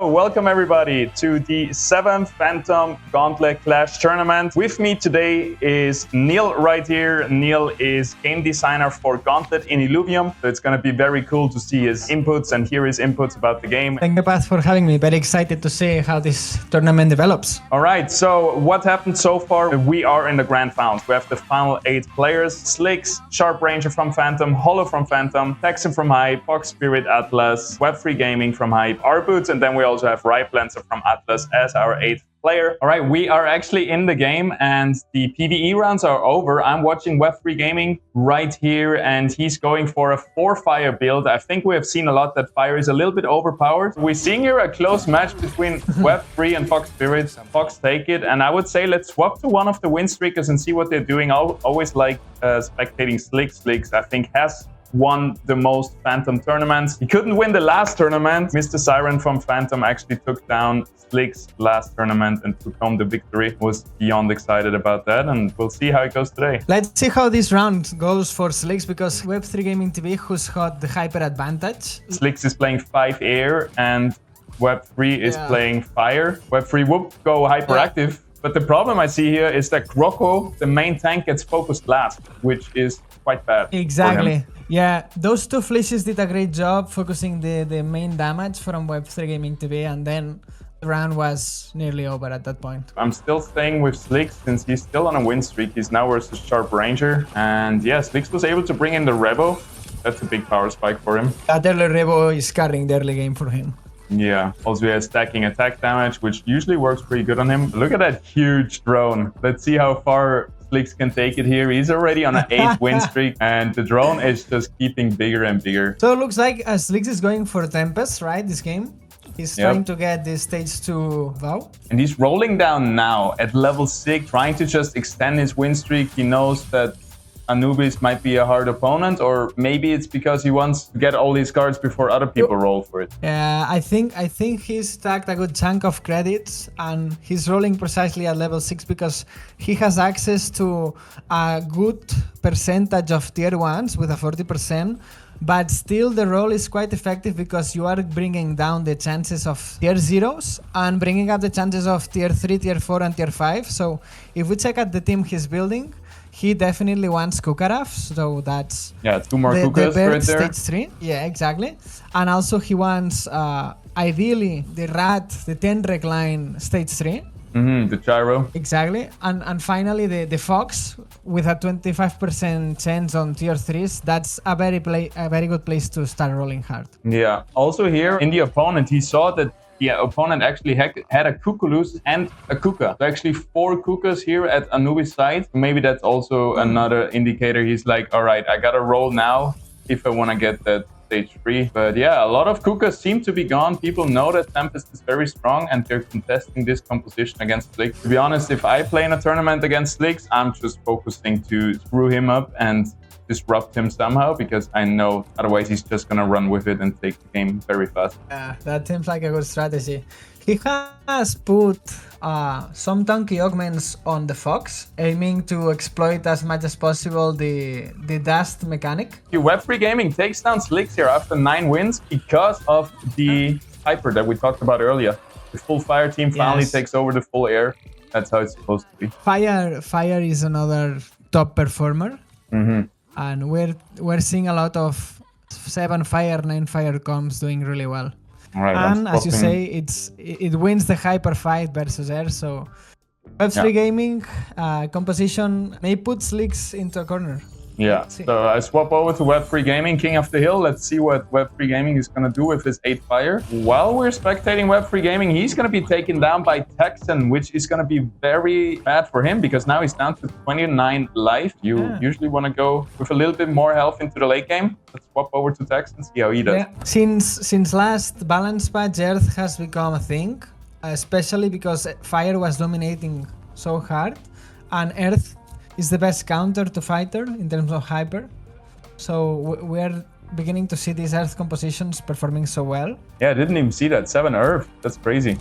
Welcome everybody to the 7th Phantom Gauntlet Clash Tournament. With me today is Neil right here. Neil is game designer for Gauntlet in Illuvium. So it's going to be very cool to see his inputs and hear his inputs about the game. Thank you, Pat, for having me. Very excited to see how this tournament develops. All right, so what happened so far? We are in the grand finals. We have the final 8 players. Slicks, Sharp Ranger from Phantom, Hollow from Phantom, Texan from Hype, Fox Spirit Atlas, Web3 Gaming from Hype, Arboots, and then we also have Riplancer from Atlas as our 8th player. All right, we are actually in the game and the PvE rounds are over. I'm watching Web3 Gaming right here and he's going for a 4-fire build. I think we have seen a lot that fire is a little bit overpowered. We're seeing here a close match between Web3 and Fox Spirit. Fox take it, and I would say let's swap to one of the win streakers and see what they're doing. I always like spectating Slicks. Slicks, I think, has won the most Phantom tournaments. He couldn't win the last tournament. Mr. Siren from Phantom actually took down Slicks last tournament and took home the victory. Was beyond excited about that, and we'll see how it goes today. Let's see how this round goes for Slicks, because Web3 Gaming TV, who's got the hyper advantage. Slicks is playing 5 air and Web3 is playing fire. Web3 will go hyperactive. But the problem I see here is that Kroko, the main tank, gets focused last, which is quite bad. Exactly. Yeah, those two fleeces did a great job focusing the main damage from Web3 Gaming TV, and then the round was nearly over at that point. I'm still staying with Slicks since he's still on a win streak. He's now versus Sharp Ranger. And yeah, Slicks was able to bring in the Revo. That's a big power spike for him. That early Revo is carrying the early game for him. Yeah, also he has stacking attack damage, which usually works pretty good on him. Look at that huge drone. Let's see how far Slicks can take it here. He's already on an 8 win streak, and the drone is just keeping bigger and bigger. So it looks like Slicks is going for Tempest, right, this game? He's trying to get this stage 2 vow. And he's rolling down now at level 6, trying to just extend his win streak. He knows that Anubis might be a hard opponent, or maybe it's because he wants to get all these cards before other people roll for it. Yeah, I think he's stacked a good chunk of credits, and he's rolling precisely at level 6 because he has access to a good percentage of tier 1s with a 40%, but still the roll is quite effective because you are bringing down the chances of tier 0s and bringing up the chances of tier 3, tier 4, and tier 5. So if we check out the team he's building, he definitely wants Kukaraf, so that's 2 more Kukas right there. Stage 3, yeah, exactly. And also he wants ideally the Rat, the 10 recline stage 3. The Gyro. Exactly. And finally the Fox with a 25% chance on tier 3s. That's a very good place to start rolling hard. Yeah. Also here in the opponent, he saw that the opponent actually had a Kukulus and a Kuka. So actually 4 Kukas here at Anubis' side. Maybe that's also another indicator. He's like, all right, I gotta roll now if I want to get that stage 3. But yeah, a lot of Kukas seem to be gone. People know that Tempest is very strong and they're contesting this composition against Slicks. To be honest, if I play in a tournament against Slicks, I'm just focusing to screw him up and disrupt him somehow, because I know otherwise he's just gonna run with it and take the game very fast. Yeah, that seems like a good strategy. He has put some tanky augments on the Fox, aiming to exploit as much as possible the dust mechanic. Web3 Gaming takes down Slicks here after 9 wins because of the hyper that we talked about earlier. The full fire team finally takes over the full air. That's how it's supposed to be. Fire is another top performer. And we're seeing a lot of 7 fire, 9 fire comps doing really well. All right, and as you say, it wins the hyper fight versus air. So Web3 Gaming composition may put Slicks into a corner. Yeah, so I swap over to Web3 Gaming, King of the Hill. Let's see what Web3 Gaming is going to do with his 8 fire. While we're spectating Web3 Gaming, he's going to be taken down by Texan, which is going to be very bad for him because now he's down to 29 life. You usually want to go with a little bit more health into the late game. Let's swap over to Texan and see how he does. Yeah. Since last balance patch, Earth has become a thing, especially because fire was dominating so hard, and Earth is the best counter to fighter in terms of hyper. So we're beginning to see these Earth compositions performing so well. Yeah, I didn't even see that. 7 Earth. That's crazy.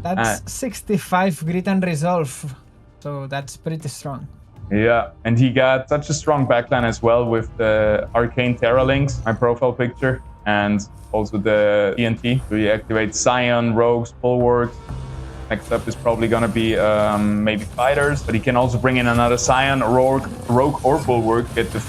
That's 65 Grit and Resolve. So that's pretty strong. Yeah, and he got such a strong backline as well with the Arcane Terra links, my profile picture. and also the TNT. So he activates Scion, Rogues, Bulwarks. Next up is probably gonna be maybe Fighters, but he can also bring in another Scion, Rogue or Bulwark, get the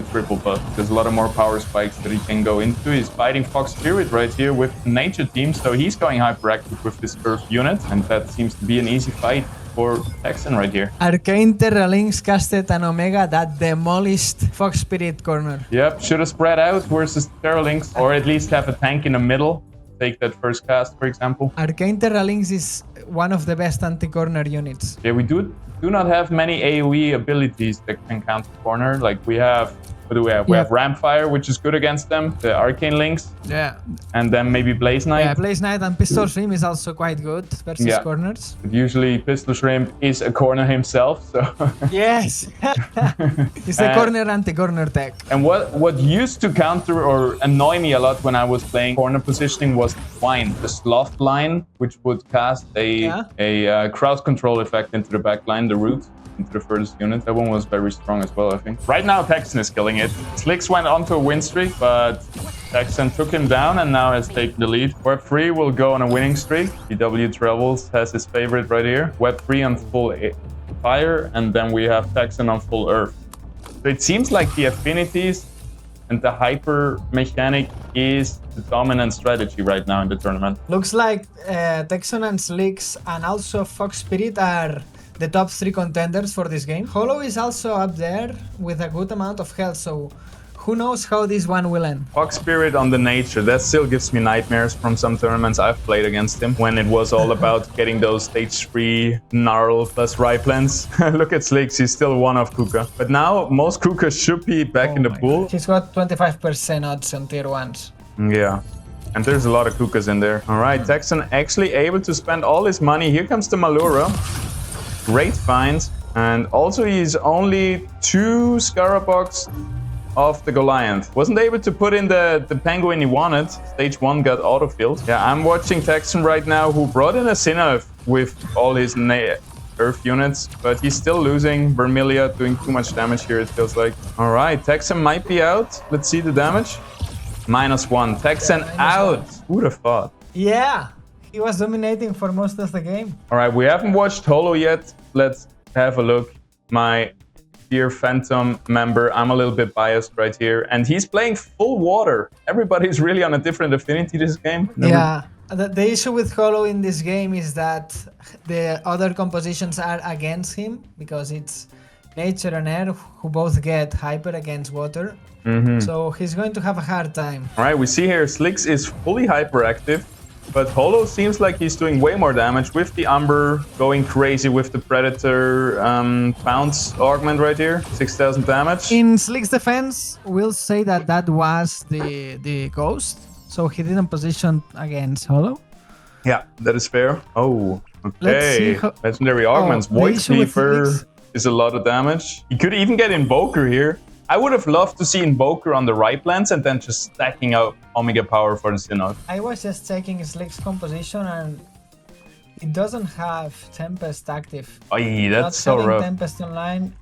triple buff. There's a lot of more power spikes that he can go into. He's fighting Fox Spirit right here with Nature Team, so he's going hyperactive with this Earth unit, and that seems to be an easy fight for Texan right here. Arcane Terra Lynx casted an Omega that demolished Fox Spirit corner. Yep, should have spread out versus Terra Lynx, or at least have a tank in the middle. Take that first cast, for example. Arcane Terra Lynx is one of the best anti-corner units. Yeah, we do not have many AoE abilities that can counter corner. Like we have, what do we have? We have Rampfire, which is good against them. The Arcane Lynx. Yeah. And then maybe Blaze Knight. Yeah, Blaze Knight and Pistol Shrimp is also quite good versus corners. But usually Pistol Shrimp is a corner himself, so... Yes! It's a corner anti-corner tech. And what used to counter or annoy me a lot when I was playing corner positioning was Twine, the Sloth line, which would cast a crowd control effect into the back line, the root, into the furthest unit. That one was very strong as well, I think. Right now, Texan is killing it. Slicks went onto a win streak, but Texan took him down and now has taken the lead. Web3 will go on a winning streak. BW Travels has his favorite right here. Web3 on full fire, and then we have Texan on full earth. So it seems like the affinities and the hyper mechanic is the dominant strategy right now in the tournament. Looks like Texan and Slicks and also Fox Spirit are the top 3 contenders for this game. Hollow is also up there with a good amount of health, so who knows how this one will end. Fox Spirit on the Nature, that still gives me nightmares from some tournaments I've played against him, when it was all about getting those stage 3 Gnarl plus Ryplans. Look at Slicks, he's still one of Kuka. But now most Kuka should be back in the pool. He's got 25% odds on tier 1s. Yeah. And there's a lot of Kukas in there. All right, Texan actually able to spend all his money. Here comes the Malura. Great find, and also he's only 2 Scarabox off the Goliath. Wasn't able to put in the Penguin he wanted. Stage 1 got autofilled. Yeah, I'm watching Texan right now, who brought in a Sinnoh with all his Earth units, but he's still losing. Vermilia doing too much damage here, it feels like. All right, Texan might be out. Let's see the damage. -1. Texan out. Who'd have thought? Yeah. He was dominating for most of the game. All right, we haven't watched Holo yet. Let's have a look. My dear Phantom member, I'm a little bit biased right here. And he's playing full water. Everybody's really on a different affinity this game. Yeah, the issue with Holo in this game is that the other compositions are against him, because it's Nature and Air who both get hyper against water. So he's going to have a hard time. All right, we see here Slicks is fully hyperactive. But Holo seems like he's doing way more damage with the Umber, going crazy with the Predator Pounce augment right here. 6,000 damage. In Slick's defense, we'll say that that was the Ghost, so he didn't position against Holo. Yeah, that is fair. Oh, okay. Legendary augments. Void Cleaver is a lot of damage. He could even get Invoker here. I would have loved to see Invoker on the right lands and then just stacking out Omega Power for the Sinnoh. I was just checking Slick's composition and it doesn't have Tempest active. Oh, that's so rough. Tempest online.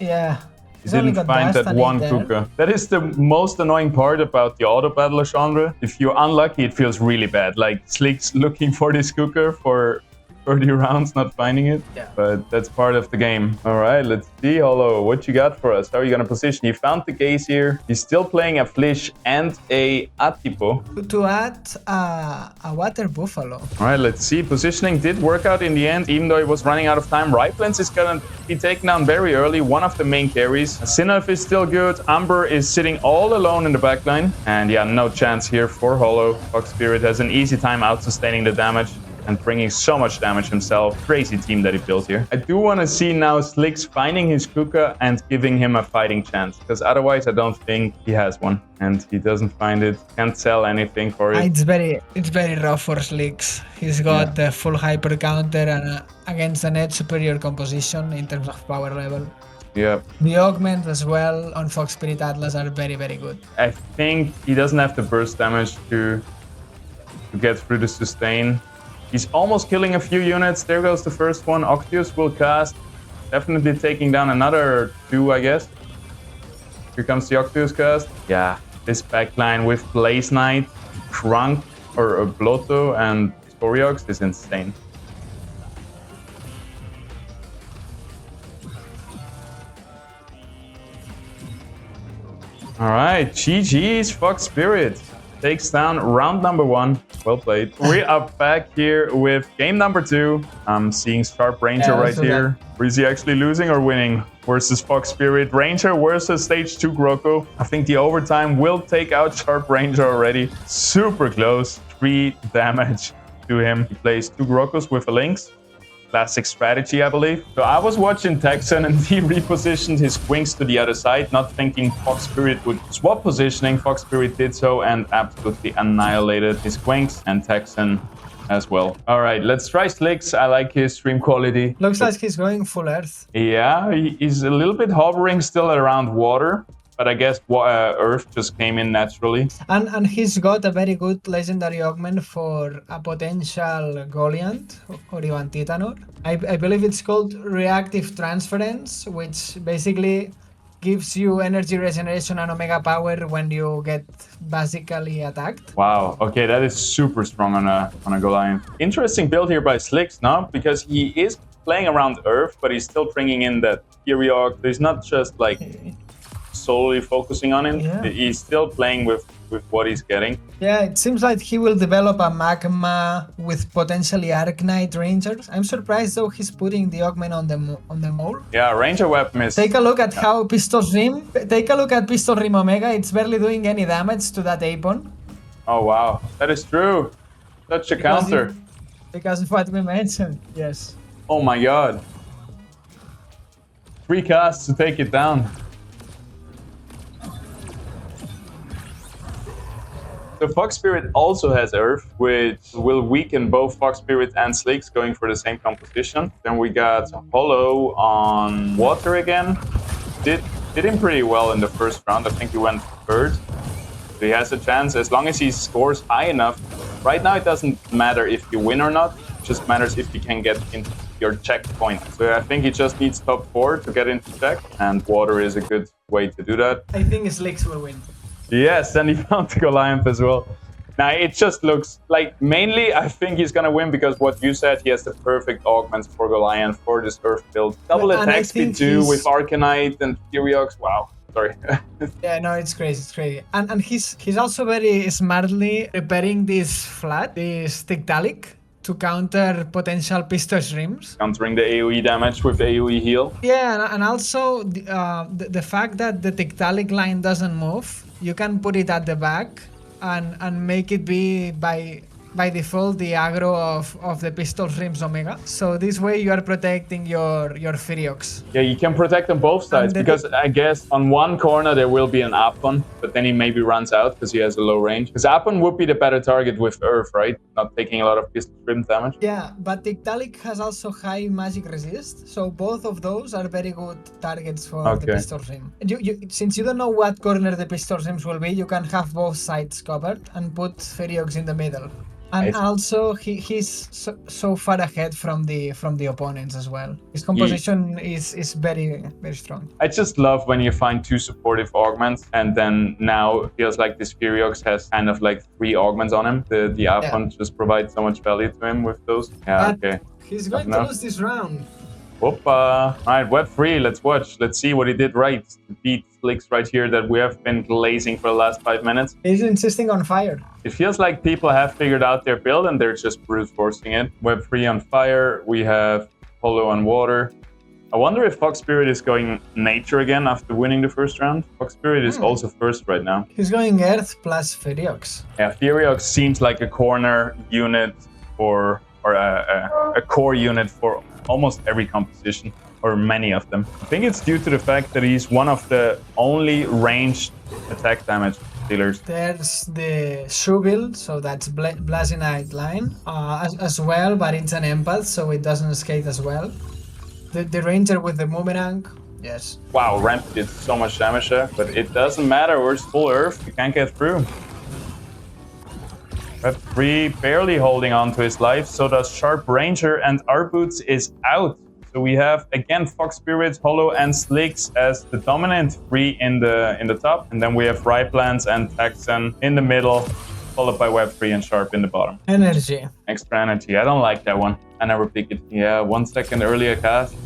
Yeah. He didn't find that one Kuka. That is the most annoying part about the auto battler genre. If you're unlucky, it feels really bad. Like Slick's looking for this Kuka for 30 rounds, not finding it. Yeah. But that's part of the game. All right, let's see, Holo, what you got for us? How are you going to position? He found the Gaze here. He's still playing a Flish and a Atipo. To add a Water Buffalo. All right, let's see. Positioning did work out in the end, even though he was running out of time. Ryplans is going to be taken down very early, one of the main carries. Sinnoh is still good. Umber is sitting all alone in the backline. And yeah, no chance here for Holo. Fox Spirit has an easy time out-sustaining the damage and bringing so much damage himself. Crazy team that he built here. I do want to see now Slicks finding his Kuka and giving him a fighting chance, because otherwise I don't think he has one. And he doesn't find it, can't sell anything for it. It's very rough for Slicks. He's got the full hyper counter and against an edge superior composition in terms of power level. Yeah. The augment as well on Fox Spirit Atlas are very, very good. I think he doesn't have the burst damage to get through the sustain. He's almost killing a few units. There goes the first one. Octius will cast. Definitely taking down another 2, I guess. Here comes the Octius cast. Yeah, This backline with Blaze Knight, Krunk, or Blotto, and Sporiox is insane. All right, GG's Fox Spirit takes down round number 1. Well played. We are back here with game number 2. I'm seeing Sharp Ranger right here. Is he actually losing or winning? Versus Fox Spirit. Ranger versus stage 2 Groko. I think the overtime will take out Sharp Ranger already. Super close. 3 damage to him. He plays 2 Grokos with a Lynx. Classic strategy, I believe. So I was watching Texan and he repositioned his wings to the other side, not thinking Fox Spirit would swap positioning. Fox Spirit did so and absolutely annihilated his wings, and Texan as well. All right, let's try Slicks. I like his stream quality. Looks like he's going full earth. Yeah, he's a little bit hovering still around water. But I guess Earth just came in naturally. And he's got a very good legendary augment for a potential Goliant or even Titanor. I believe it's called Reactive Transference, which basically gives you energy regeneration and Omega power when you get basically attacked. Wow, okay, that is super strong on a Goliath. Interesting build here by Slicks, no? Because he is playing around Earth, but he's still bringing in that Period. He's not just like solely focusing on him. Yeah. He's still playing with what he's getting. Yeah, it seems like he will develop a Magma with potentially Arknight Rangers. I'm surprised though he's putting the augment on the mole. Yeah, Ranger weapon is... Take a look at how Pistol Rim... Take a look at Pistol Rim Omega. It's barely doing any damage to that Apon. Oh wow, that is true. Such a counter. Because of what we mentioned, yes. Oh my god. 3 casts to take it down. The Fox Spirit also has Earth, which will weaken both Fox Spirit and Slicks going for the same composition. Then we got Hollow on Water again. Did him pretty well in the first round. I think he went third. So he has a chance as long as he scores high enough. Right now it doesn't matter if you win or not. It just matters if you can get into your checkpoint. So I think he just needs top 4 to get into check. And Water is a good way to do that. I think Slicks will win. Yes, and he found the Goliath as well. Now, it just looks like, mainly, I think he's going to win because what you said, he has the perfect augments for Goliath for this Earth build. Double attack speed too with Arcanite and Furiox. Wow, sorry. Yeah, no, it's crazy, it's crazy. And he's also very smartly preparing this Tictalic to counter potential Pistol Rims. Countering the AoE damage with AoE heal. Yeah, and also the fact that the Tictalic line doesn't move, you can put it at the back and make it be by default the aggro of the Pistol Rims Omega. So this way you are protecting your Furiox. Yeah, you can protect on both sides because I guess on one corner there will be an Apon, but then he maybe runs out because he has a low range. Because Apon would be the better target with Earth, right? Not taking a lot of Pistol Rim damage. Yeah, but Tictalic has also high magic resist, so both of those are very good targets for the Pistol Rim. Since you don't know what corner the Pistol Rims will be, you can have both sides covered and put Furiox in the middle. And also, he's so far ahead from the opponents as well. His composition is very, very strong. I just love when you find 2 supportive augments, and then now it feels like this Furiox has kind of like 3 augments on him. The Apon just provides so much value to him with those. Yeah, okay. He's going to lose this round. Whoopa. All right, Web 3, let's watch. Let's see what he did right to beat Slicks right here that we have been glazing for the last 5 minutes. He's insisting on fire. It feels like people have figured out their build and they're just brute forcing it. Web 3 on fire. We have Hollow on water. I wonder if Fox Spirit is going nature again after winning the first round. Fox Spirit is also first right now. He's going Earth plus Furiox. Yeah, Furiox seems like a corner unit or a core unit for almost every composition, or many of them. I think it's due to the fact that he's one of the only ranged attack damage dealers. There's the Shoe build, so that's Blazinite line as well, but it's an empath, so it doesn't skate as well. The Ranger with the Boomerang, yes. Wow, Ramp did so much damage there, but it doesn't matter, we're full Earth, you can't get through. Web 3 barely holding on to his life, so does Sharp Ranger, and our Boots is out. So So we have again Fox Spirits, Holo, and Slicks as the dominant three in the top, and then we have Ryplans and Texan in the middle, followed by Web3 and Sharp in the bottom. Energy. Extra energy. I don't like that one. I never pick it. Yeah, 1 second earlier cast,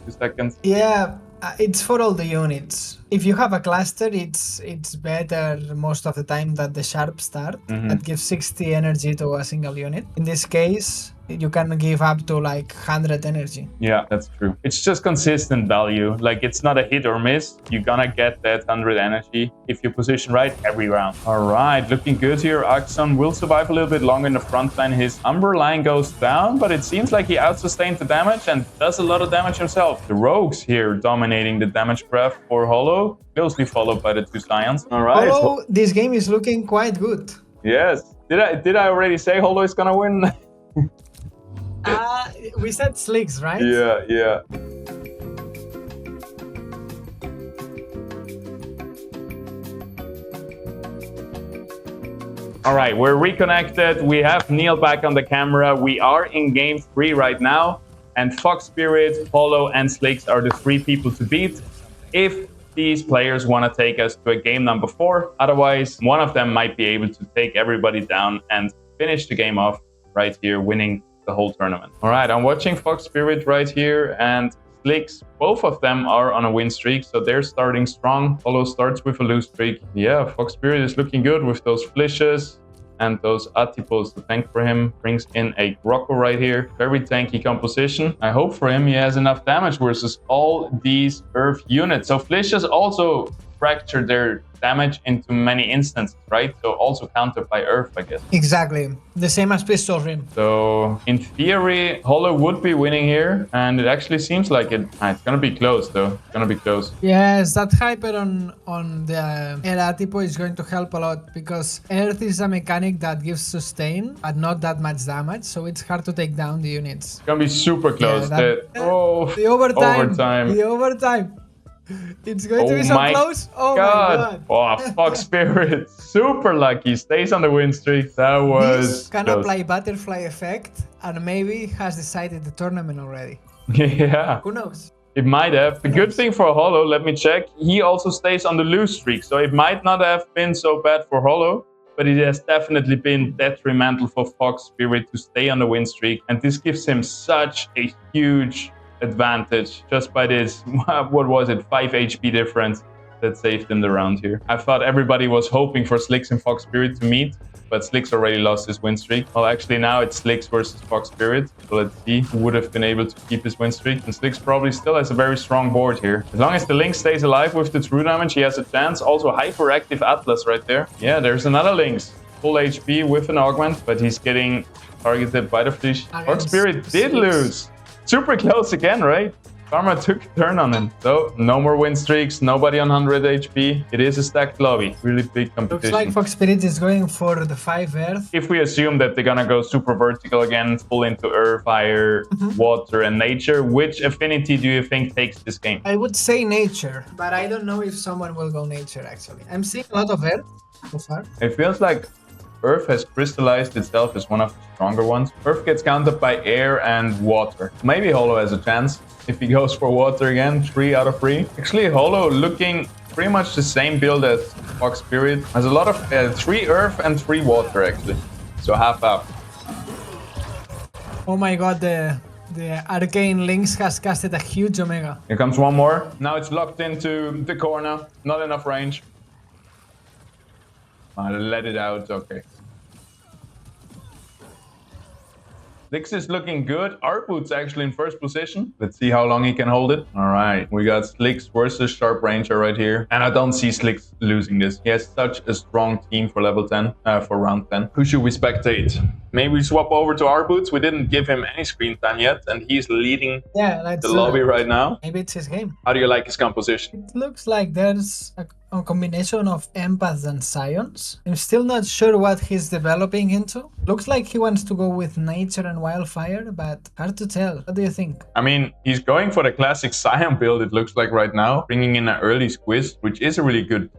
2 seconds. Yeah, it's for all the units. If you have a cluster, it's better most of the time than the Sharp start. That gives 60 energy to a single unit. In this case, you can give up to like 100 energy. Yeah, that's true. It's just consistent value. Like, it's not a hit or miss. You're gonna get that 100 energy if you position right every round. All right, looking good here. Axon will survive a little bit longer in the front line. His Umber line goes down, but it seems like he outsustained the damage and does a lot of damage himself. The Rogues here dominating the damage graph for Holo, closely followed by the 2 Scions. All right. Holo, this game is looking quite good. Yes. Did I already say Holo is gonna win? We said Slicks, right? Yeah. All right, we're reconnected. We have Neil back on the camera. We are in game 3 right now, and Fox Spirit, Holo, and Slicks are the 3 people to beat if these players want to take us to a game number 4. Otherwise, one of them might be able to take everybody down and finish the game off right here, winning the whole tournament. All right, I'm watching Fox Spirit right here, and Slicks, both of them are on a win streak, so they're starting strong. Holo starts with a lose streak. Yeah, Fox Spirit is looking good with those flishes and those Atipos. The tank for him brings in a Grocko right here. Very tanky composition. I hope for him he has enough damage versus all these Earth units. So flishes also fracture their damage into many instances, right? So also countered by Earth, I guess. Exactly. The same as Pistol Rim. So in theory, Holo would be winning here, and it actually seems like it. It's gonna be close though. It's gonna be close. Yes, that hyper on the Eratipo is going to help a lot, because Earth is a mechanic that gives sustain but not that much damage, so it's hard to take down the units. It's gonna be super close. Yeah, the overtime. The overtime. It's going to be so close. Oh God. my God. Oh, Fox Spirit. Super lucky. Stays on the win streak. That was This can close. apply butterfly effect and maybe has decided the tournament already. Yeah. Who knows? It might have. The good thing for Holo, let me check. He also stays on the lose streak. So it might not have been so bad for Holo, but it has definitely been detrimental for Fox Spirit to stay on the win streak. And this gives him such a huge advantage just by this, what was it, 5 HP difference that saved him the round here. I thought everybody was hoping for Slicks and Fox Spirit to meet, but Slicks already lost his win streak. Well, actually now it's Slicks versus Fox Spirit. So let's see who would have been able to keep his win streak. And Slicks probably still has a very strong board here. As long as the Lynx stays alive with the true damage, he has a chance. Also hyperactive Atlas right there. Yeah, there's another Lynx. Full HP with an augment, but he's getting targeted by the Flesh. Fox Spirit did lose. Super close again, right? Karma took a turn on him. So no more win streaks, nobody on 100 HP. It is a stacked lobby. Really big competition. Looks like Fox Spirit is going for the 5 Earth. If we assume that they're gonna go super vertical again, full into Earth, Fire, Water, and Nature, which affinity do you think takes this game? I would say Nature, but I don't know if someone will go Nature actually. I'm seeing a lot of Earth so far. It feels like Earth has crystallized itself as one of the stronger ones. Earth gets countered by air and water. Maybe Holo has a chance if he goes for water again, 3 out of 3. Actually, Holo looking pretty much the same build as Fox Spirit. Has a lot of 3 Earth and 3 water actually. So half up. Oh my God, the Arcane Lynx has casted a huge Omega. Here comes one more. Now it's locked into the corner. Not enough range. I'll let it out, okay. Slicks is looking good. Artboot's actually in first position. Let's see how long he can hold it. All right, we got Slicks versus Sharp Ranger right here. And I don't see Slicks losing this. He has such a strong team for level 10, for round 10. Who should we spectate? Maybe we swap over to Artboots. We didn't give him any screen time yet, and he's leading the lobby right now. Maybe it's his game. How do you like his composition? It looks like there's a combination of empaths and scions. I'm still not sure what he's developing into. Looks like he wants to go with nature and wildfire, but hard to tell. What do you think? I mean, he's going for the classic Scion build, it looks like right now, bringing in an early Squiz, which is a really good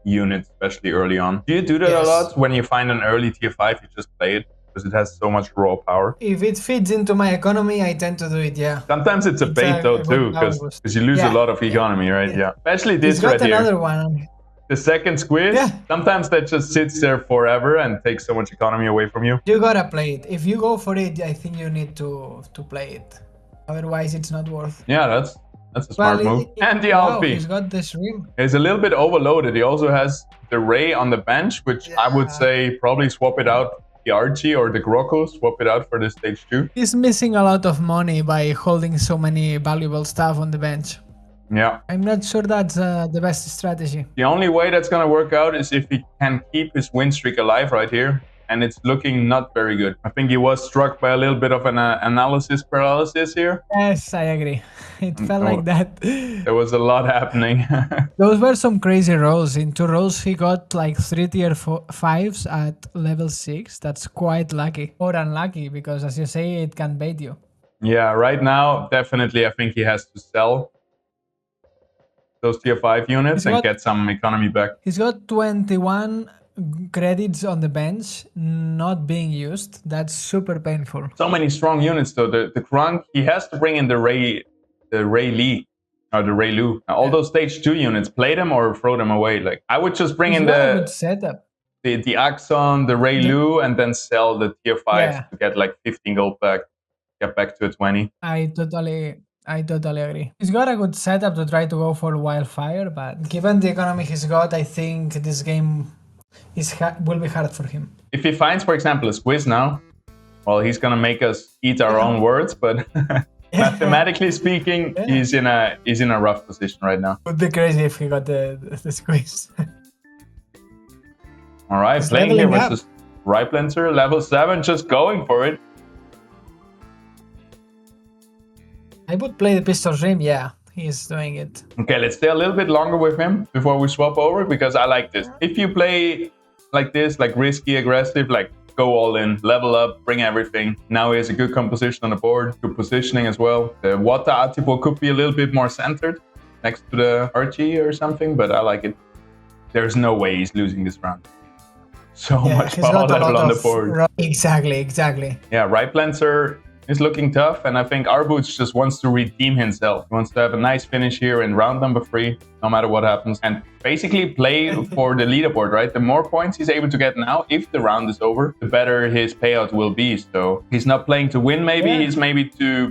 unit, especially early on. Do you do that a lot? When you find an early tier 5, you just play it? because it has so much raw power. If it fits into my economy, I tend to do it, yeah. Sometimes it's a bait though too, because you lose a lot of economy, right? Yeah. Especially this right here. He's got another one. The second squiz, sometimes that just sits there forever and takes so much economy away from you. You gotta play it. If you go for it, I think you need to play it. Otherwise, it's not worth. Yeah, that's a smart move. And the Alfie. He's got the shrimp. He's a little bit overloaded. He also has the Ray on the bench, which I would say probably swap it out. The Archie or the Grocco, swap it out for the stage 2. He's missing a lot of money by holding so many valuable stuff on the bench. Yeah. I'm not sure that's the best strategy. The only way that's going to work out is if he can keep his win streak alive right here. And it's looking not very good. I think he was struck by a little bit of an analysis paralysis here. Yes, I agree. It felt like that. There was a lot happening. Those were some crazy rolls. In 2 rolls, he got like 3 tier 5s at level 6. That's quite lucky. Or unlucky, because as you say, it can bait you. Yeah, right now, definitely, I think he has to sell those tier 5 units and get some economy back. He's got 21 credits on the bench not being used. That's super painful. So many strong units though. The Krunk, he has to bring in the Ray Lee or the Ray Lu. Now, all those stage 2 units, play them or throw them away. Like I would just bring in the setup. The Axon, the Ray Lu, and then sell the tier 5 to get like 15 gold back, get back to a 20. I totally agree. He's got a good setup to try to go for Wildfire, but given the economy he's got, I think this game will be hard for him. If he finds, for example, a squiz now, well, he's gonna make us eat our own words, but mathematically speaking, he's in a rough position right now. Would be crazy if he got the squiz. All right, he's playing here versus Riplancer, level 7, just going for it. I would play the pistol rim, yeah. He's doing it. Okay, let's stay a little bit longer with him before we swap over, because I like this. If you play like this, like risky, aggressive, like go all in, level up, bring everything. Now he has a good composition on the board, good positioning as well. The Wata Atipo could be a little bit more centered next to the Archie or something, but I like it. There's no way he's losing this round. So much power level on the board. Exactly. Yeah, Riplancer is looking tough, and I think Arboots just wants to redeem himself. He wants to have a nice finish here in round number 3, no matter what happens, and basically play for the leaderboard, right? The more points he's able to get now, if the round is over, the better his payout will be. So he's not playing to win, maybe. He's maybe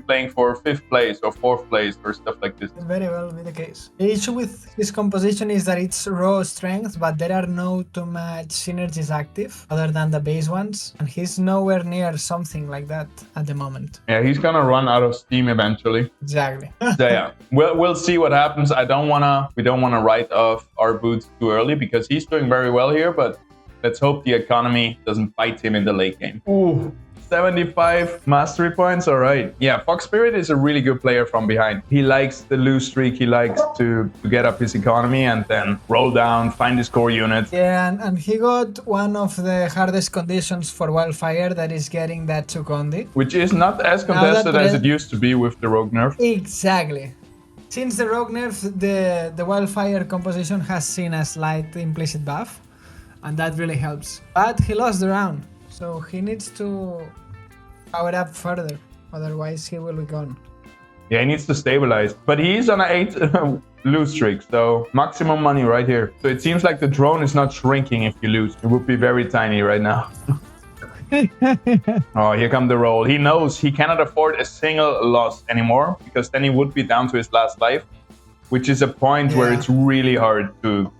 playing for 5th place or 4th place or stuff like this. Very well be the case. The issue with his composition is that it's raw strength, but there are no too much synergies active other than the base ones, and he's nowhere near something like that at the moment. Yeah, he's gonna run out of steam eventually. Exactly. So yeah, we'll see what happens. We don't wanna write off our boots too early because he's doing very well here, but let's hope the economy doesn't bite him in the late game. Ooh, 75 mastery points. All right. Yeah, Fox Spirit is a really good player from behind. He likes the lose streak. He likes to get up his economy and then roll down, find his core unit. Yeah, and he got one of the hardest conditions for Wildfire, that is getting that Tsukondi. Which is not as contested as it used to be with the Rogue nerf. Exactly. Since the Rogue nerf, the Wildfire composition has seen a slight implicit buff, and that really helps. But he lost the round, so he needs to power up further, otherwise he will be gone. Yeah, he needs to stabilize, but he's on an 8 lose streak, so maximum money right here. So it seems like the drone is not shrinking if you lose. It would be very tiny right now. Oh, here come the roll. He knows he cannot afford a single loss anymore, because then he would be down to his last life, which is a point where it's really hard to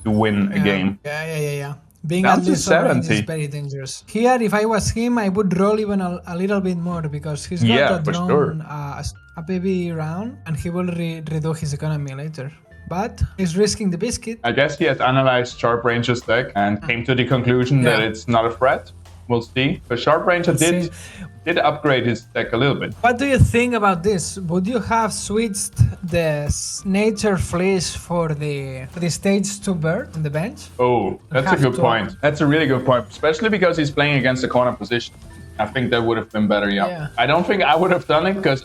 win a game. Yeah. Being down at to least 70 is very dangerous. Here, if I was him, I would roll even a little bit more, because he's got a drone, a baby round, and he will redo his economy later. But he's risking the biscuit. I guess he has analyzed Sharp Ranger's deck and came to the conclusion that it's not a threat. We'll see. But Sharp Ranger did upgrade his deck a little bit. What do you think about this? Would you have switched the Nature Fleece for the stage 2 bird on the bench? Oh, that's a good point. That's a really good point, especially because he's playing against the corner position. I think that would have been better, yeah. I don't think I would have done it because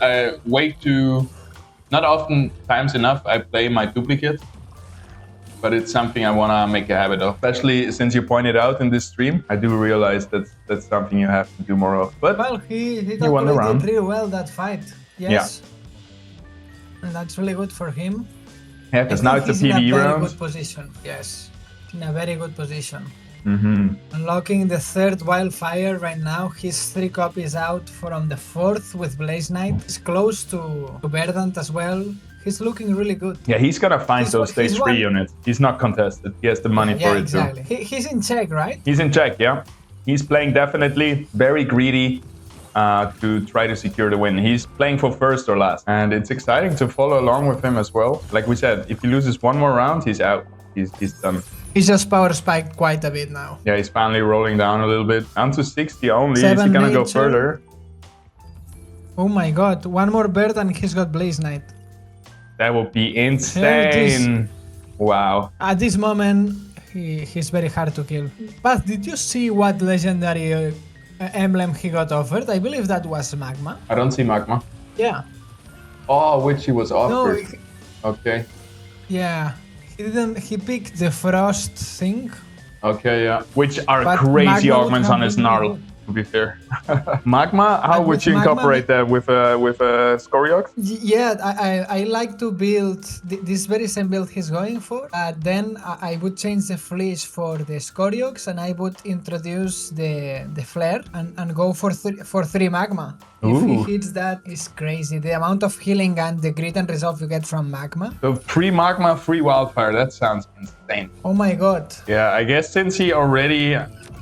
not often times enough I play my duplicate. but it's something I want to make a habit of. Especially since you pointed out in this stream, I do realize that that's something you have to do more of. But well, he won the calculated round. really well that fight. Yes. And that's really good for him. Yeah, because now it's a PvE round. In a very round. good position. Yes, in a very good position. Mm-hmm. Unlocking the third wildfire right now. He's 3 copies out from the fourth with Blaze Knight. He's close to Verdant as well. He's looking really good. Yeah, he's gonna find those stage 3 units. He's not contested. He has the money for it exactly. too. He's in check, right? He's in check, yeah. He's playing definitely very greedy to try to secure the win. He's playing for first or last. And it's exciting to follow along with him as well. Like we said, if he loses one more round, he's out. He's done. He's just power spiked quite a bit now. Yeah, he's finally rolling down a little bit. Down to 60 only. Is he gonna nature. go further? Oh my god, one more bird and he's got Blaze Knight. That would be insane. Wow. At this moment, he's very hard to kill. But did you see what legendary emblem he got offered? I believe that was Magma. I don't see Magma. Yeah. Oh, which he was offered. No, okay. Yeah. He picked the Frost thing. Okay, yeah. Which are But crazy Magma augments on his Gnarl, to be fair. Magma, how would you incorporate that with a Scoriox? Yeah, I like to build this very same build he's going for. Then I would change the fleece for the Scoriox and I would introduce the flare and go for three Magma. If he hits that, it's crazy. The amount of healing and the grit and resolve you get from Magma. So 3 Magma, 3 Wildfire, that sounds insane. Oh my god. Yeah, I guess since he already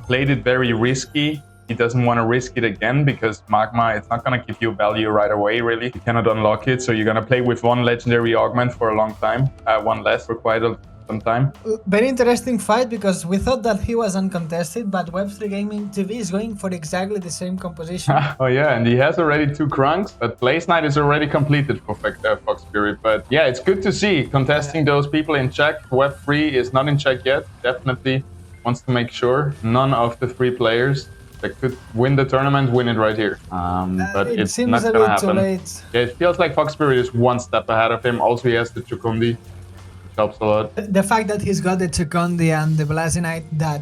played it very risky, he doesn't want to risk it again because Magma, it's not going to give you value right away, really. You cannot unlock it, so you're going to play with 1 legendary augment for a long time. 1 less for quite some time. Very interesting fight because we thought that he was uncontested, but Web3 Gaming TV is going for exactly the same composition. Oh yeah, and he has already 2 Krunks, but Blaze Knight is already completed for Fox Spirit. But yeah, it's good to see contesting those people in check. Web3 is not in check yet, definitely wants to make sure none of the 3 players that could win the tournament win it right here. But it it's seems not a gonna bit happen. too late. Yeah, it feels like Fox Spirit is 1 step ahead of him. Also, he has the Chukundi, which helps a lot. The fact that he's got the Chukondi and the Blazonite, that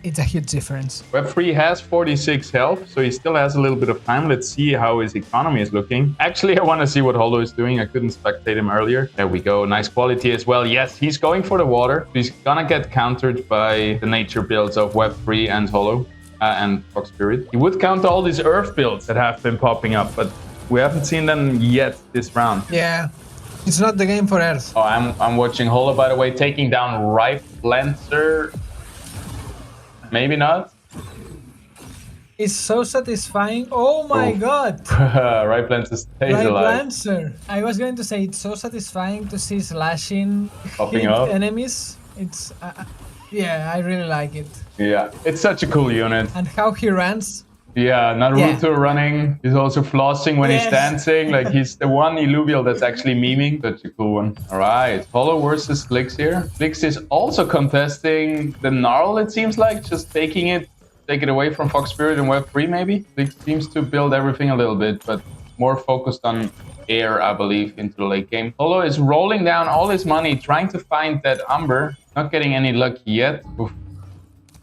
it's a huge difference. Web3 has 46 health, so he still has a little bit of time. Let's see how his economy is looking. Actually, I want to see what Holo is doing. I couldn't spectate him earlier. There we go. Nice quality as well. Yes, he's going for the water. He's gonna get countered by the nature builds of Web3 and Holo and Fox Spirit. He would counter all these earth builds that have been popping up, but we haven't seen them yet this round. Yeah. It's not the game for Earth. Oh, I'm watching Holo, by the way, taking down Ripe Lancer. Maybe not. It's so satisfying. Oh my god. Ripe Lancer stays Ripe alive. Lancer. I was going to say it's so satisfying to see slashing Popping hit up. enemies. It's yeah, I really like it. Yeah, it's such a cool unit. And how he runs. Yeah, Naruto running. He's also flossing when he's dancing. Like he's the one Illuvial that's actually memeing. Such a cool one. All right, Holo versus Flix here. Flix is also contesting the Gnarl, it seems like. Just take it away from Fox Spirit and Web3 maybe. Flix seems to build everything a little bit, but more focused on air, I believe, into the late game. Holo is rolling down all his money, trying to find that Umber. Not getting any luck yet. Oof.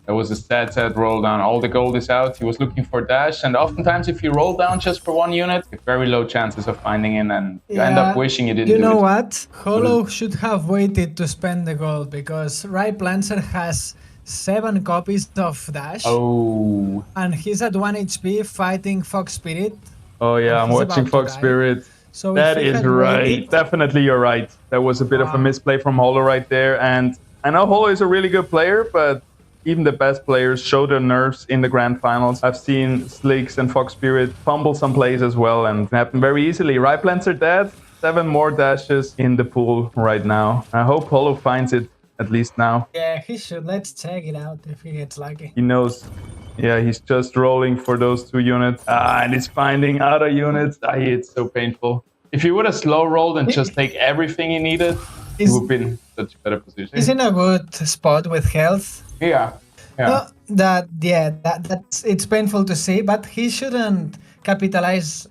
That was a sad roll down. All the gold is out. He was looking for dash, and oftentimes if you roll down just for 1 unit, you have very low chances of finding it, and you end up wishing you didn't do it. You know what? Holo should have waited to spend the gold because Ripe Lancer has 7 copies of dash. Oh. And he's at 1 HP fighting Fox Spirit. Oh yeah, I'm watching Fox Spirit. So that is right. Definitely you're right. That was a bit of a misplay from Holo right there. And I know Holo is a really good player, but even the best players show their nerves in the grand finals. I've seen Slicks and Fox Spirit fumble some plays as well, and it happened very easily. Ripe Lancer dead, 7 more dashes in the pool right now. I hope Holo finds it at least now. Yeah, he should. Let's check it out if he gets lucky. He knows. Yeah, he's just rolling for those 2 units. And he's finding other units. It's so painful. If he would have slow rolled and just take everything he needed, he would have been in such a better position. He's in a good spot with health. Yeah. No, that's it's painful to see, but he shouldn't capitalize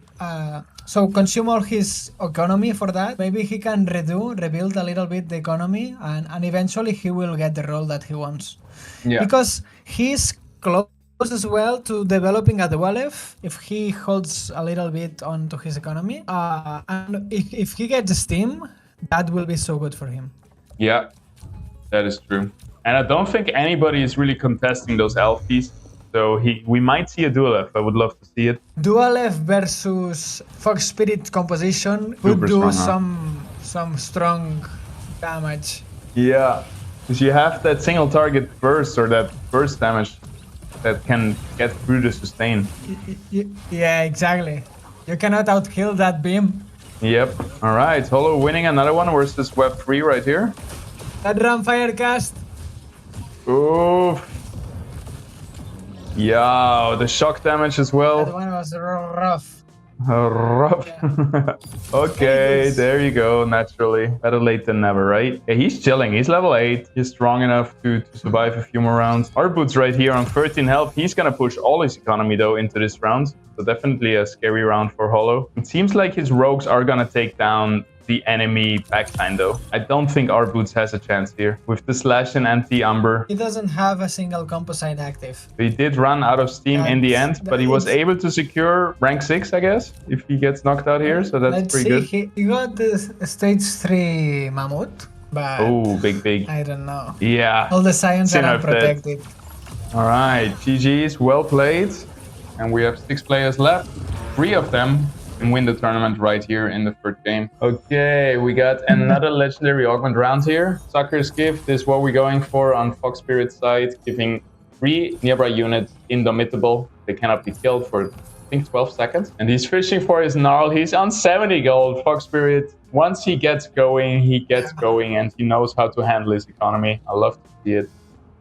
so consume all his economy for that. Maybe he can rebuild a little bit the economy, and eventually he will get the role that he wants. Yeah. Because he's close as well to developing a Dualef if he holds a little bit onto his economy. And if he gets Steam, that will be so good for him. Yeah, that is true. And I don't think anybody is really contesting those Alfies. So we might see a Dualef. I would love to see it. Dualef versus Fox Spirit composition would do some strong damage. Yeah, because you have that single target burst or that burst damage that can get through the sustain. Yeah, exactly. You cannot outkill that beam. Yep. All right, Holo winning another one versus Web 3 right here. That Ramfire cast. Oof. Yeah, the shock damage as well. That one was rough. Rough. Yeah. Okay, there you go, naturally. Better late than never, right? Yeah, he's chilling. He's level 8. He's strong enough to survive a few more rounds. Our Boots right here on 13 health. He's gonna push all his economy, though, into this round. So definitely a scary round for Holo. It seems like his rogues are gonna take down the enemy backline, though. I don't think our Boots has a chance here. With the slash and anti-umber. He doesn't have a single composite active. He did run out of steam in the end, but he was able to secure rank 6, I guess, if he gets knocked out here, so that's pretty good. He got the stage 3 Mammoth, but oh, big. I don't know. Yeah. All the science are unprotected. All right, GG's, well played. And we have 6 players left. 3 of them can win the tournament right here in the first game. Okay, we got another legendary augment round here. Sucker's Gift is what we're going for on Fox Spirit's side, giving 3 nearby units indomitable. They cannot be killed for, I think, 12 seconds. And he's fishing for his Gnarl. He's on 70 gold, Fox Spirit. Once he gets going, and he knows how to handle his economy. I love to see it.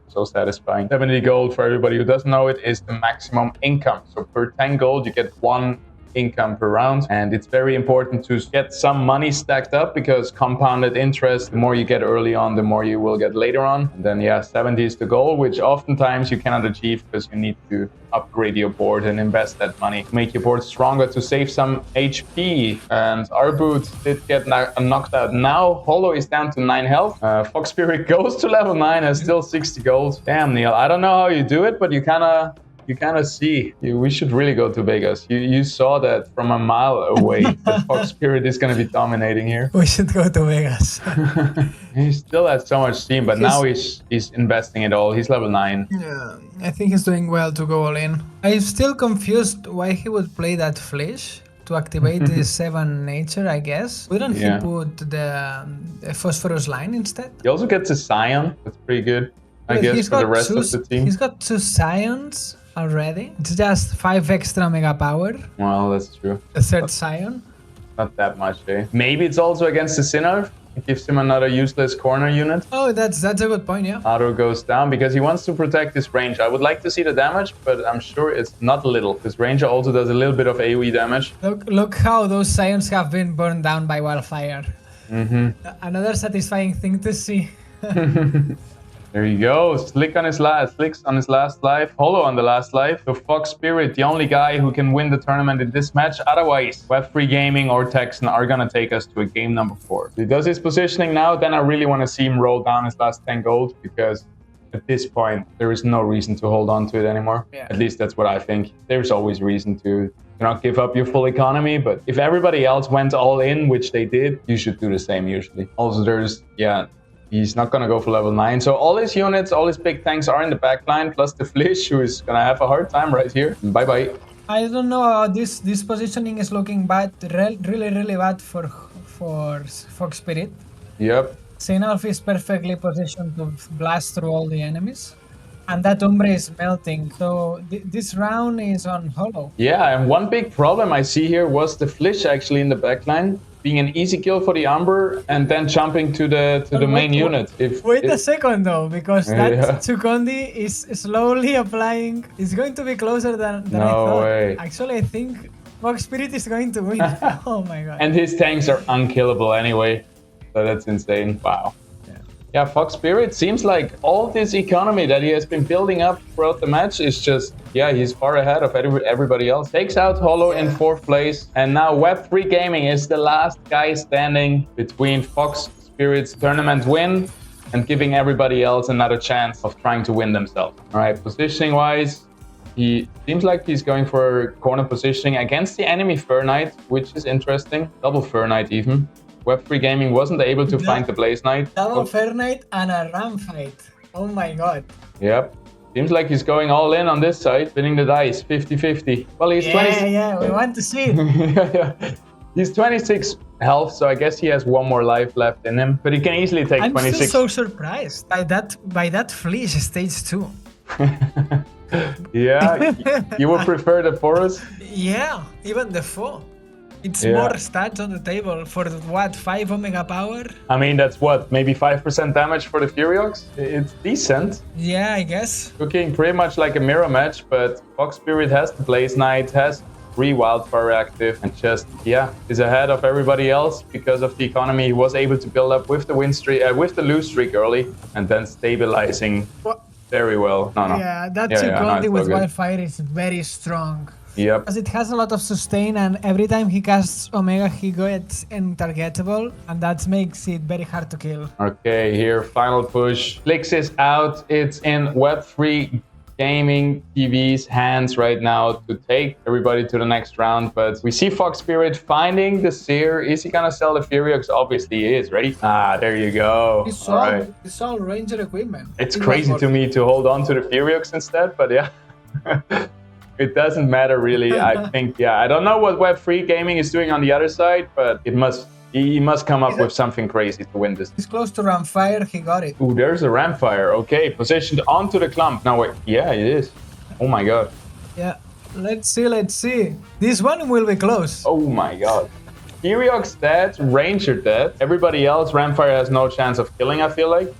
So satisfying. 70 gold, for everybody who doesn't know it, is the maximum income. So per 10 gold, you get 1 income per round, and it's very important to get some money stacked up, because compounded interest, the more you get early on, the more you will get later on. And then 70 is the goal, which oftentimes you cannot achieve because you need to upgrade your board and invest that money to make your board stronger, to save some HP. And our boot did get knocked out. Now Holo is down to 9 health. Fox Spirit goes to level 9, has still 60 gold. Damn, Neil, I don't know how you do it, but you kind of see. We should really go to Vegas. You saw that from a mile away. That Fox Spirit is going to be dominating here. We should go to Vegas. He still has so much steam, but now he's investing it all. He's level 9. Yeah, I think he's doing well to go all in. I'm still confused why he would play that Flesh to activate the 7 nature, I guess. Why don't he put the Phosphorus line instead? He also gets a Scion. That's pretty good, I guess, for the rest of the team. He's got 2 Scions already. It's just 5 extra mega power. Well, that's true. The 3rd Scion. Not that much, eh? Maybe it's also against the Sinner. It gives him another useless corner unit. Oh, that's a good point, yeah. Auto goes down because he wants to protect his range. I would like to see the damage, but I'm sure it's not little, because Ranger also does a little bit of AoE damage. Look how those Scions have been burned down by wildfire. Another satisfying thing to see. There you go. Slick's on his last life. Holo on the last life. So Fox Spirit, the only guy who can win the tournament in this match. Otherwise, Web3 Gaming or Texan are gonna take us to a game number 4. If he does his positioning now, then I really want to see him roll down his last 10 gold, because at this point, there is no reason to hold on to it anymore. Yeah. At least that's what I think. There's always reason to not give up your full economy, but if everybody else went all in, which they did, you should do the same usually. Also, he's not going to go for level 9. So all his units, all his big tanks are in the backline, plus the Flish, who is going to have a hard time right here. Bye-bye. I don't know how this positioning is looking bad. Really bad for Fox Spirit. Yep. Sinalf is perfectly positioned to blast through all the enemies. And that Umbre is melting. So this round is on Holo. Yeah, and one big problem I see here was the Flish actually in the backline being an easy kill for the Umber, and then jumping to the main unit. Wait a second though, because that Tsukondi is slowly applying. It's going to be closer than I thought. No way. Actually, I think Fox Spirit is going to win. Oh my god. And his tanks are unkillable anyway. So that's insane. Wow. Yeah, Fox Spirit seems like all this economy that he has been building up throughout the match is just, yeah, he's far ahead of everybody else. Takes out Hollow in 4th place. And now Web3 Gaming is the last guy standing between Fox Spirit's tournament win and giving everybody else another chance of trying to win themselves. All right, positioning wise, he seems like he's going for corner positioning against the enemy Fur Knight, which is interesting. Double Fur Knight even. Web3 Gaming wasn't able to find the Blaze Knight. Double Fur Knight and a Ram fight. Oh my god. Yep. Seems like he's going all in on this side, spinning the dice, 50-50. Well, he's 20. Yeah, we want to see it. Yeah. He's 26 health, so I guess he has one more life left in him. But he can easily take 26. I'm still so surprised by that Fleece stage 2. Yeah, you would prefer the Forest? Yeah, even the 4. It's more stats on the table for what, 5 Omega power? I mean, that's what, maybe 5% damage for the Furiox? It's decent. Yeah, I guess. Looking pretty much like a mirror match, but Fox Spirit has the Blaze Knight, has 3 Wildfire active, and just, is ahead of everybody else because of the economy he was able to build up with the win streak, with the lose streak early, and then stabilizing very well. Yeah, that Chukondi with Wildfire is very strong. Yep. Because it has a lot of sustain, and every time he casts Omega, he gets untargetable, and that makes it very hard to kill. Okay, here, final push. Flix is out. It's in Web3 Gaming TV's hands right now to take everybody to the next round. But we see Fox Spirit finding the Seer. Is he gonna sell the Furiox? Obviously he is, right? Ah, there you go. He sold Ranger equipment. It's crazy to me to hold on to the Furiox instead, but yeah. It doesn't matter really. I think, I don't know what Web3 Gaming is doing on the other side, but he must come up with something crazy to win this. He's close to Ramfire, he got it. Ooh, there's a Ramfire. Okay, positioned onto the clump. Now wait, yeah, it is. Oh my god. Yeah, let's see. This one will be close. Oh my god. Furiox dead, Ranger dead. Everybody else, Ramfire has no chance of killing, I feel like.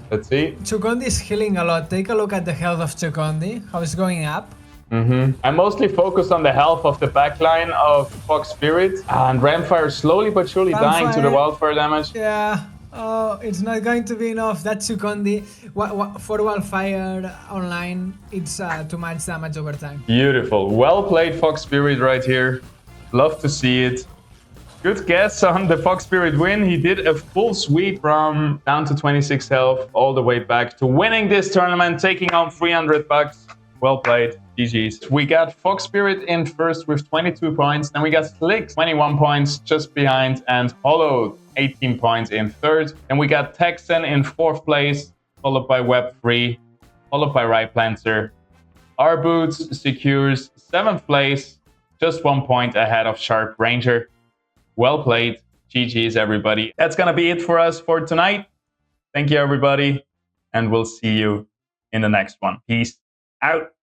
Let's see. Chukondi is healing a lot. Take a look at the health of Chukondi, how it's going up. I'm mostly focused on the health of the backline of Fox Spirit, and Ramfire slowly but surely dying to the wildfire damage. Yeah, oh, it's not going to be enough. That's Chukondi. For wildfire online, it's too much damage over time. Beautiful. Well played, Fox Spirit, right here. Love to see it. Good guess on the Fox Spirit win. He did a full sweep from down to 26 health all the way back to winning this tournament, taking on $300. Well played. GG's. We got Fox Spirit in first with 22 points. Then we got Slick, 21 points just behind, and Hollow, 18 points in third. Then we got Texan in 4th place, followed by Web3, followed by Right Planter. Our Boots secures 7th place, just 1 point ahead of Sharp Ranger. Well played. GG's, everybody. That's going to be it for us for tonight. Thank you, everybody, and we'll see you in the next one. Peace out.